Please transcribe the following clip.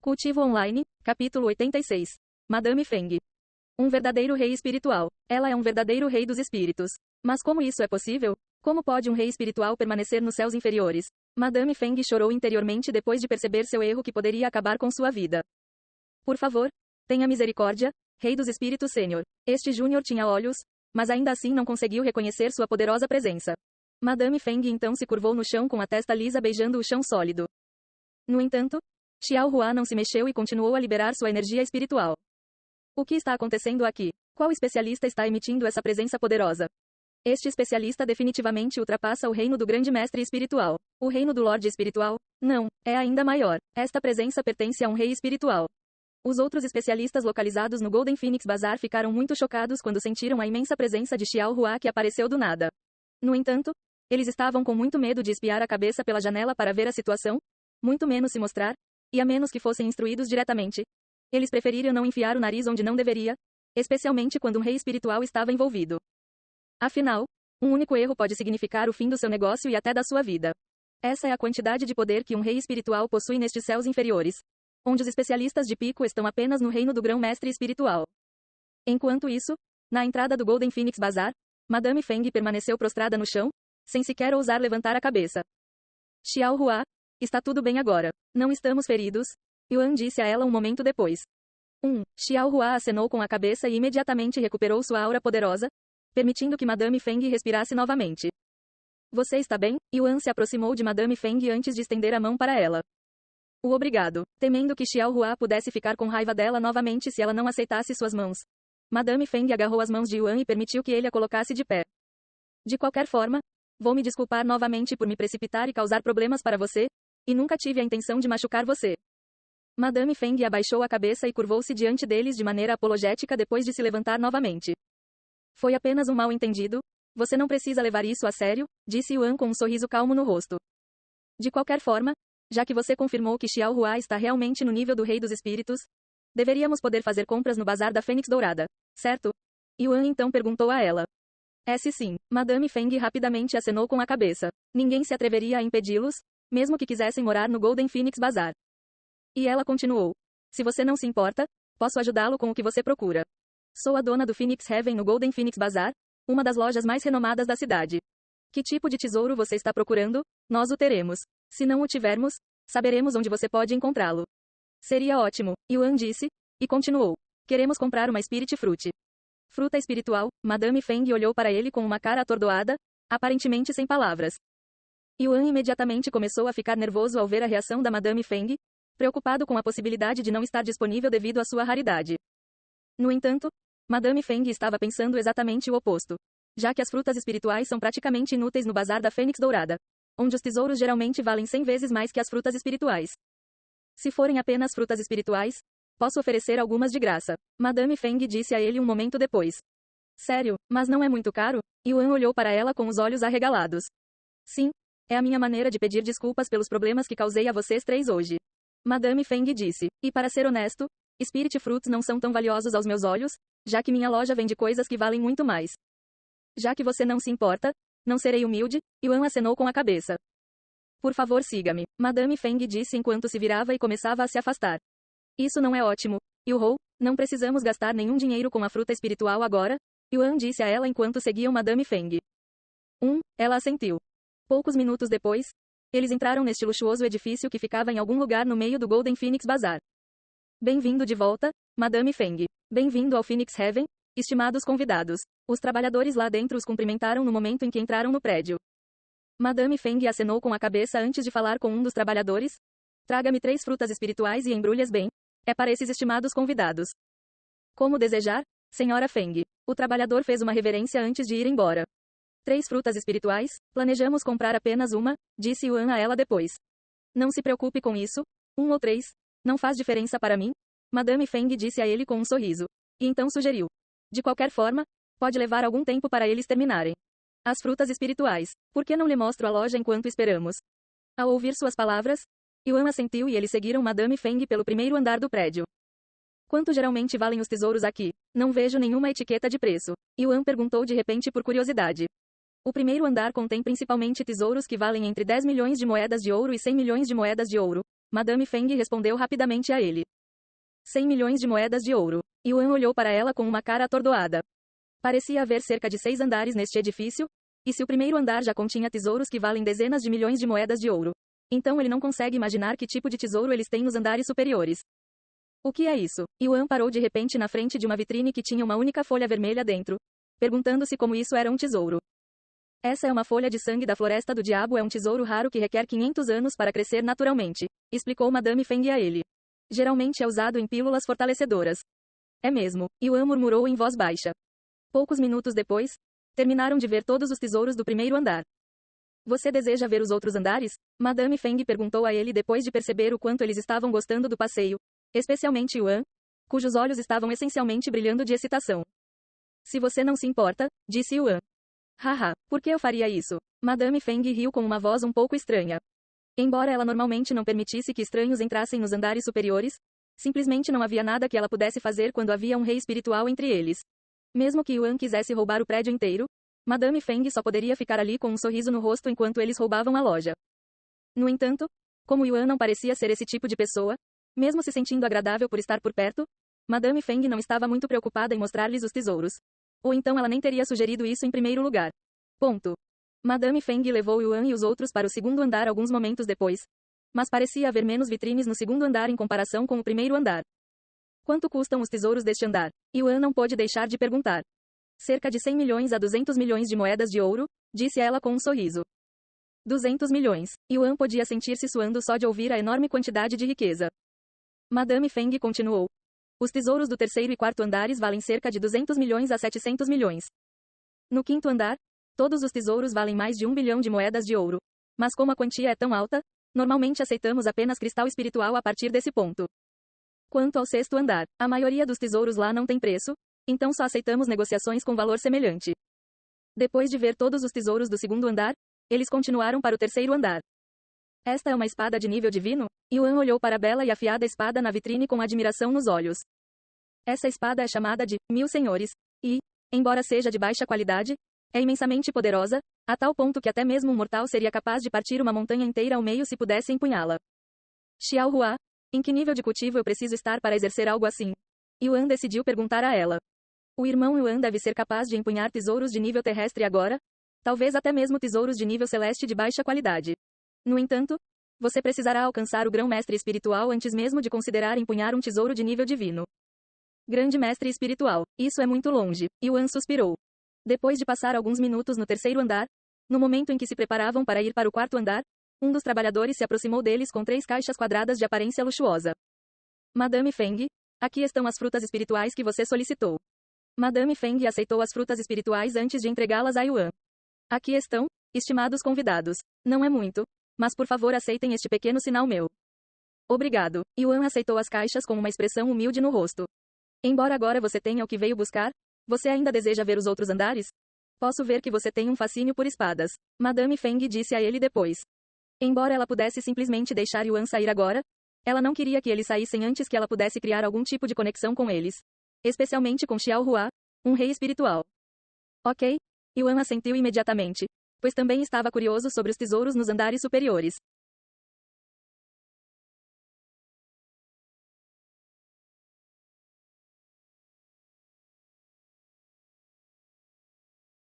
Cultivo Online, capítulo 86. Madame Feng. Um verdadeiro rei espiritual. Ela é um verdadeiro rei dos espíritos. Mas como isso é possível? Como pode um rei espiritual permanecer nos céus inferiores? Madame Feng chorou interiormente depois de perceber seu erro que poderia acabar com sua vida. Por favor, tenha misericórdia, rei dos espíritos sênior. Este júnior tinha olhos, mas ainda assim não conseguiu reconhecer sua poderosa presença. Madame Feng então se curvou no chão com a testa lisa beijando o chão sólido. No entanto, Xiao Hua não se mexeu e continuou a liberar sua energia espiritual. O que está acontecendo aqui? Qual especialista está emitindo essa presença poderosa? Este especialista definitivamente ultrapassa o reino do grande mestre espiritual. O reino do Lorde espiritual? Não, é ainda maior. Esta presença pertence a um rei espiritual. Os outros especialistas localizados no Golden Phoenix Bazaar ficaram muito chocados quando sentiram a imensa presença de Xiao Hua que apareceu do nada. No entanto, eles estavam com muito medo de espiar a cabeça pela janela para ver a situação, muito menos se mostrar, e a menos que fossem instruídos diretamente. Eles preferiram não enfiar o nariz onde não deveria, especialmente quando um rei espiritual estava envolvido. Afinal, um único erro pode significar o fim do seu negócio e até da sua vida. Essa é a quantidade de poder que um rei espiritual possui nestes céus inferiores, onde os especialistas de pico estão apenas no reino do grão-mestre espiritual. Enquanto isso, na entrada do Golden Phoenix Bazaar, Madame Feng permaneceu prostrada no chão, sem sequer ousar levantar a cabeça. Xiao Hua, está tudo bem agora. Não estamos feridos, Yuan disse a ela um momento depois. Xiao Hua acenou com a cabeça e imediatamente recuperou sua aura poderosa, permitindo que Madame Feng respirasse novamente. Você está bem? Yuan se aproximou de Madame Feng antes de estender a mão para ela. O obrigado, temendo que Xiao Hua pudesse ficar com raiva dela novamente se ela não aceitasse suas mãos. Madame Feng agarrou as mãos de Yuan e permitiu que ele a colocasse de pé. De qualquer forma, vou me desculpar novamente por me precipitar e causar problemas para você, e nunca tive a intenção de machucar você. Madame Feng abaixou a cabeça e curvou-se diante deles de maneira apologética depois de se levantar novamente. Foi apenas um mal-entendido, você não precisa levar isso a sério, disse Yuan com um sorriso calmo no rosto. De qualquer forma, já que você confirmou que Xiao Hua está realmente no nível do Rei dos Espíritos, deveríamos poder fazer compras no Bazar da Fênix Dourada, certo? Yuan então perguntou a ela. Sim. Madame Feng rapidamente acenou com a cabeça. Ninguém se atreveria a impedi-los, mesmo que quisessem morar no Golden Phoenix Bazaar. E ela continuou. Se você não se importa, posso ajudá-lo com o que você procura. Sou a dona do Phoenix Heaven no Golden Phoenix Bazaar, uma das lojas mais renomadas da cidade. Que tipo de tesouro você está procurando? Nós o teremos. Se não o tivermos, saberemos onde você pode encontrá-lo. Seria ótimo, Yuan disse, e continuou. Queremos comprar uma Spirit Fruit. Fruta espiritual, Madame Feng olhou para ele com uma cara atordoada, aparentemente sem palavras. Yuan imediatamente começou a ficar nervoso ao ver a reação da Madame Feng, preocupado com a possibilidade de não estar disponível devido à sua raridade. No entanto, Madame Feng estava pensando exatamente o oposto. Já que as frutas espirituais são praticamente inúteis no Bazar da Fênix Dourada, onde os tesouros geralmente valem 100 vezes mais que as frutas espirituais. Se forem apenas frutas espirituais, posso oferecer algumas de graça. Madame Feng disse a ele um momento depois. Sério, mas não é muito caro? Yuan olhou para ela com os olhos arregalados. Sim, é a minha maneira de pedir desculpas pelos problemas que causei a vocês três hoje. Madame Feng disse, e para ser honesto, Spirit Fruits não são tão valiosos aos meus olhos, já que minha loja vende coisas que valem muito mais. Já que você não se importa, não serei humilde, Yuan acenou com a cabeça. Por favor siga-me, Madame Feng disse enquanto se virava e começava a se afastar. Isso não é ótimo, Yu-Hou, não precisamos gastar nenhum dinheiro com a fruta espiritual agora, Yuan disse a ela enquanto seguiam Madame Feng. Ela assentiu. Poucos minutos depois, eles entraram neste luxuoso edifício que ficava em algum lugar no meio do Golden Phoenix Bazaar. Bem-vindo de volta, Madame Feng. Bem-vindo ao Phoenix Heaven, estimados convidados. Os trabalhadores lá dentro os cumprimentaram no momento em que entraram no prédio. Madame Feng acenou com a cabeça antes de falar com um dos trabalhadores. Traga-me 3 frutas espirituais e embrulhe-as bem. É para esses estimados convidados. Como desejar, Senhora Feng. O trabalhador fez uma reverência antes de ir embora. 3 frutas espirituais, planejamos comprar apenas uma, disse Yuan a ela depois. Não se preocupe com isso, 1 ou 3, não faz diferença para mim, Madame Feng disse a ele com um sorriso. E então sugeriu. De qualquer forma, pode levar algum tempo para eles terminarem. As frutas espirituais, por que não lhe mostro a loja enquanto esperamos? Ao ouvir suas palavras, Yuan assentiu e eles seguiram Madame Feng pelo primeiro andar do prédio. Quanto geralmente valem os tesouros aqui? Não vejo nenhuma etiqueta de preço. Yuan perguntou de repente por curiosidade. O primeiro andar contém principalmente tesouros que valem entre 10 milhões de moedas de ouro e 100 milhões de moedas de ouro, Madame Feng respondeu rapidamente a ele. 100 milhões de moedas de ouro. Yuan olhou para ela com uma cara atordoada. Parecia haver cerca de 6 andares neste edifício, e se o primeiro andar já continha tesouros que valem dezenas de milhões de moedas de ouro, então ele não consegue imaginar que tipo de tesouro eles têm nos andares superiores. O que é isso? Yuan parou de repente na frente de uma vitrine que tinha uma única folha vermelha dentro, perguntando-se como isso era um tesouro. Essa é uma folha de sangue da Floresta do Diabo, é um tesouro raro que requer 500 anos para crescer naturalmente, explicou Madame Feng a ele. Geralmente é usado em pílulas fortalecedoras. É mesmo, Yuan murmurou em voz baixa. Poucos minutos depois, terminaram de ver todos os tesouros do primeiro andar. Você deseja ver os outros andares? Madame Feng perguntou a ele depois de perceber o quanto eles estavam gostando do passeio, especialmente Yuan, cujos olhos estavam essencialmente brilhando de excitação. Se você não se importa, disse Yuan. Haha, por que eu faria isso? Madame Feng riu com uma voz um pouco estranha. Embora ela normalmente não permitisse que estranhos entrassem nos andares superiores, simplesmente não havia nada que ela pudesse fazer quando havia um rei espiritual entre eles. Mesmo que Yuan quisesse roubar o prédio inteiro, Madame Feng só poderia ficar ali com um sorriso no rosto enquanto eles roubavam a loja. No entanto, como Yuan não parecia ser esse tipo de pessoa, mesmo se sentindo agradável por estar por perto, Madame Feng não estava muito preocupada em mostrar-lhes os tesouros. Ou então ela nem teria sugerido isso em primeiro lugar. Ponto. Madame Feng levou Yuan e os outros para o segundo andar alguns momentos depois. Mas parecia haver menos vitrines no segundo andar em comparação com o primeiro andar. Quanto custam os tesouros deste andar? Yuan não pôde deixar de perguntar. Cerca de 100 milhões a 200 milhões de moedas de ouro, disse ela com um sorriso. 200 milhões. Yuan podia sentir-se suando só de ouvir a enorme quantidade de riqueza. Madame Feng continuou. Os tesouros do terceiro e quarto andares valem cerca de 200 milhões a 700 milhões. No quinto andar, todos os tesouros valem mais de 1 bilhão de moedas de ouro. Mas como a quantia é tão alta, normalmente aceitamos apenas cristal espiritual a partir desse ponto. Quanto ao sexto andar, a maioria dos tesouros lá não tem preço, então só aceitamos negociações com valor semelhante. Depois de ver todos os tesouros do segundo andar, eles continuaram para o terceiro andar. Esta é uma espada de nível divino? Yuan olhou para a bela e afiada espada na vitrine com admiração nos olhos. Essa espada é chamada de 1000 senhores, e, embora seja de baixa qualidade, é imensamente poderosa, a tal ponto que até mesmo um mortal seria capaz de partir uma montanha inteira ao meio se pudesse empunhá-la. Xiao Hua, em que nível de cultivo eu preciso estar para exercer algo assim? Yuan decidiu perguntar a ela. O irmão Yuan deve ser capaz de empunhar tesouros de nível terrestre agora, talvez até mesmo tesouros de nível celeste de baixa qualidade. No entanto, você precisará alcançar o grão-mestre espiritual antes mesmo de considerar empunhar um tesouro de nível divino. Grande mestre espiritual, isso é muito longe, Yuan suspirou. Depois de passar alguns minutos no terceiro andar, no momento em que se preparavam para ir para o quarto andar, um dos trabalhadores se aproximou deles com 3 caixas quadradas de aparência luxuosa. Madame Feng, aqui estão as frutas espirituais que você solicitou. Madame Feng aceitou as frutas espirituais antes de entregá-las a Yuan. Aqui estão, estimados convidados. Não é muito, mas por favor aceitem este pequeno sinal meu. Obrigado. Yuan aceitou as caixas com uma expressão humilde no rosto. Embora agora você tenha o que veio buscar, você ainda deseja ver os outros andares? Posso ver que você tem um fascínio por espadas. Madame Feng disse a ele depois. Embora ela pudesse simplesmente deixar Yuan sair agora, ela não queria que eles saíssem antes que ela pudesse criar algum tipo de conexão com eles. Especialmente com Xiao Hua, um rei espiritual. Ok? Yuan assentiu imediatamente, pois também estava curioso sobre os tesouros nos andares superiores.